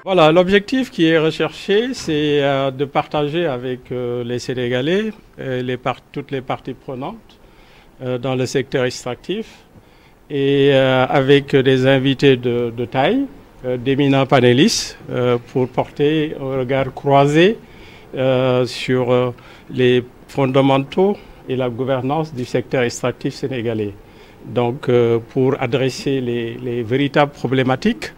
Voilà, l'objectif qui est recherché, c'est de partager avec les Sénégalais, toutes les parties prenantes dans le secteur extractif et avec des invités de taille, d'éminents panélistes pour porter un regard croisé sur les fondamentaux et la gouvernance du secteur extractif sénégalais. Donc pour adresser les véritables problématiques,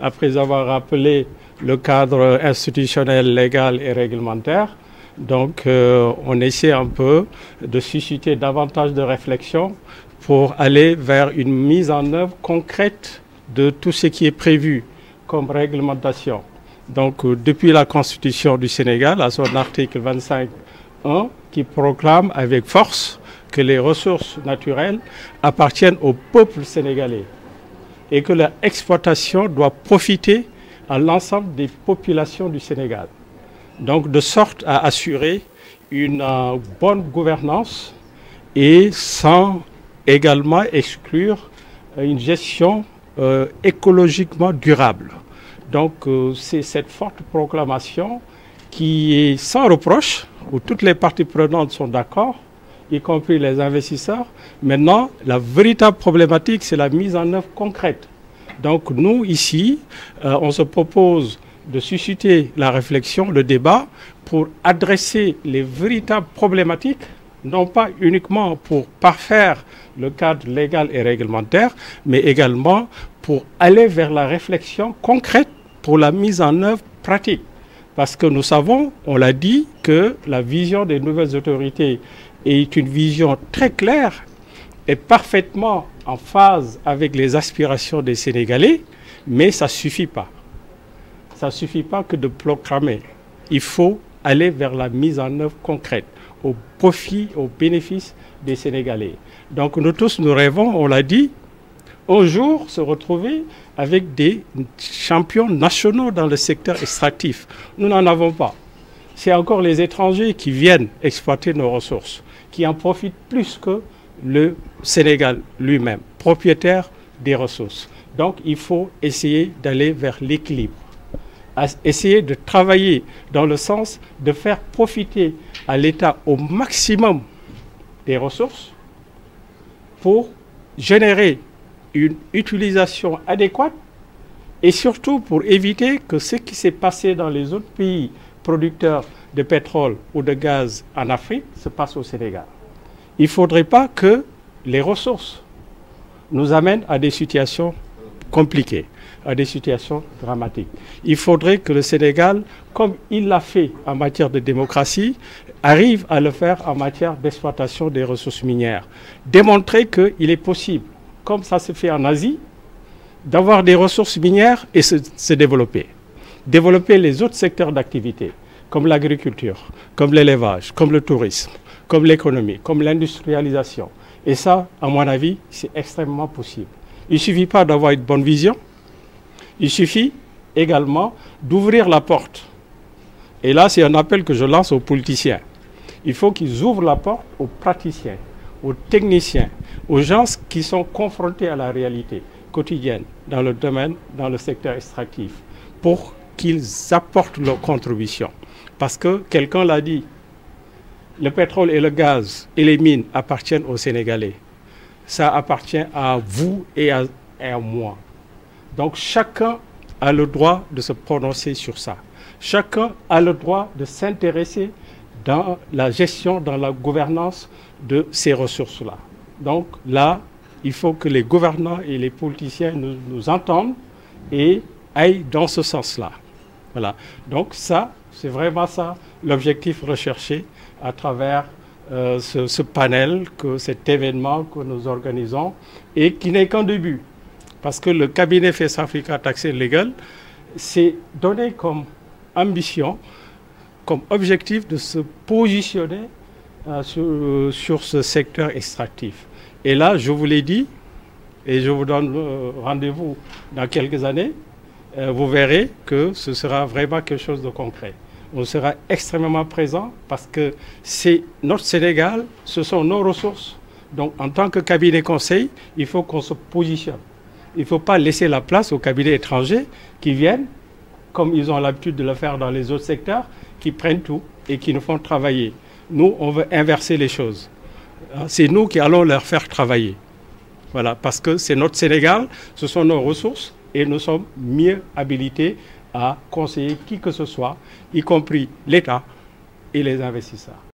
après avoir rappelé le cadre institutionnel, légal et réglementaire. Donc, on essaie un peu de susciter davantage de réflexion pour aller vers une mise en œuvre concrète de tout ce qui est prévu comme réglementation. Donc, depuis la Constitution du Sénégal, à son article 25.1, qui proclame avec force que les ressources naturelles appartiennent au peuple sénégalais et que leur exploitation doit profiter à l'ensemble des populations du Sénégal. Donc de sorte à assurer une bonne gouvernance et sans également exclure une gestion écologiquement durable. Donc c'est cette forte proclamation qui est sans reproche, où toutes les parties prenantes sont d'accord, y compris les investisseurs. Maintenant, la véritable problématique, c'est la mise en œuvre concrète. Donc nous, ici, on se propose de susciter la réflexion, le débat, pour adresser les véritables problématiques, non pas uniquement pour parfaire le cadre légal et réglementaire, mais également pour aller vers la réflexion concrète pour la mise en œuvre pratique. Parce que nous savons, on l'a dit, que la vision des nouvelles autorités est une vision très claire et parfaitement en phase avec les aspirations des Sénégalais, mais ça ne suffit pas. Ça ne suffit pas que de proclamer. Il faut aller vers la mise en œuvre concrète, au profit, au bénéfice des Sénégalais. Donc nous tous, nous rêvons, on l'a dit, un jour se retrouver avec des champions nationaux dans le secteur extractif. Nous n'en avons pas. C'est encore les étrangers qui viennent exploiter nos ressources, qui en profitent plus que le Sénégal lui-même, propriétaire des ressources. Donc il faut essayer d'aller vers l'équilibre, essayer de travailler dans le sens de faire profiter à l'État au maximum des ressources pour générer une utilisation adéquate et surtout pour éviter que ce qui s'est passé dans les autres pays producteurs de pétrole ou de gaz en Afrique se passe au Sénégal. Il ne faudrait pas que les ressources nous amènent à des situations compliquées, à des situations dramatiques. Il faudrait que le Sénégal, comme il l'a fait en matière de démocratie, arrive à le faire en matière d'exploitation des ressources minières. Démontrer qu'il est possible, comme ça se fait en Asie, d'avoir des ressources minières et se développer. Développer les autres secteurs d'activité, comme l'agriculture, comme l'élevage, comme le tourisme, comme l'économie, comme l'industrialisation. Et ça, à mon avis, c'est extrêmement possible. Il ne suffit pas d'avoir une bonne vision, il suffit également d'ouvrir la porte. Et là, c'est un appel que je lance aux politiciens. Il faut qu'ils ouvrent la porte aux praticiens, aux techniciens, aux gens qui sont confrontés à la réalité quotidienne dans le domaine, dans le secteur extractif, pour qu'ils apportent leur contribution. Parce que quelqu'un l'a dit, le pétrole et le gaz et les mines appartiennent aux Sénégalais. Ça appartient à vous et à moi. Donc chacun a le droit de se prononcer sur ça. Chacun a le droit de s'intéresser dans la gestion, dans la gouvernance de ces ressources-là. Donc là, il faut que les gouvernants et les politiciens nous entendent et aillent dans ce sens-là. Voilà. Donc ça, c'est vraiment ça l'objectif recherché à travers ce panel, cet événement que nous organisons et qui n'est qu'un début. Parce que le cabinet Face Africa Tax and Legal s'est donné comme ambition, comme objectif de se positionner sur ce secteur extractif. Et là, je vous l'ai dit, et je vous donne rendez-vous dans quelques années, vous verrez que ce sera vraiment quelque chose de concret. On sera extrêmement présent parce que c'est notre Sénégal, ce sont nos ressources. Donc en tant que cabinet conseil, il faut qu'on se positionne. Il ne faut pas laisser la place aux cabinets étrangers qui viennent comme ils ont l'habitude de le faire dans les autres secteurs, qui prennent tout et qui nous font travailler. Nous, on veut inverser les choses. C'est nous qui allons leur faire travailler. Voilà, parce que c'est notre Sénégal, ce sont nos ressources et nous sommes mieux habilités à conseiller qui que ce soit, y compris l'État et les investisseurs.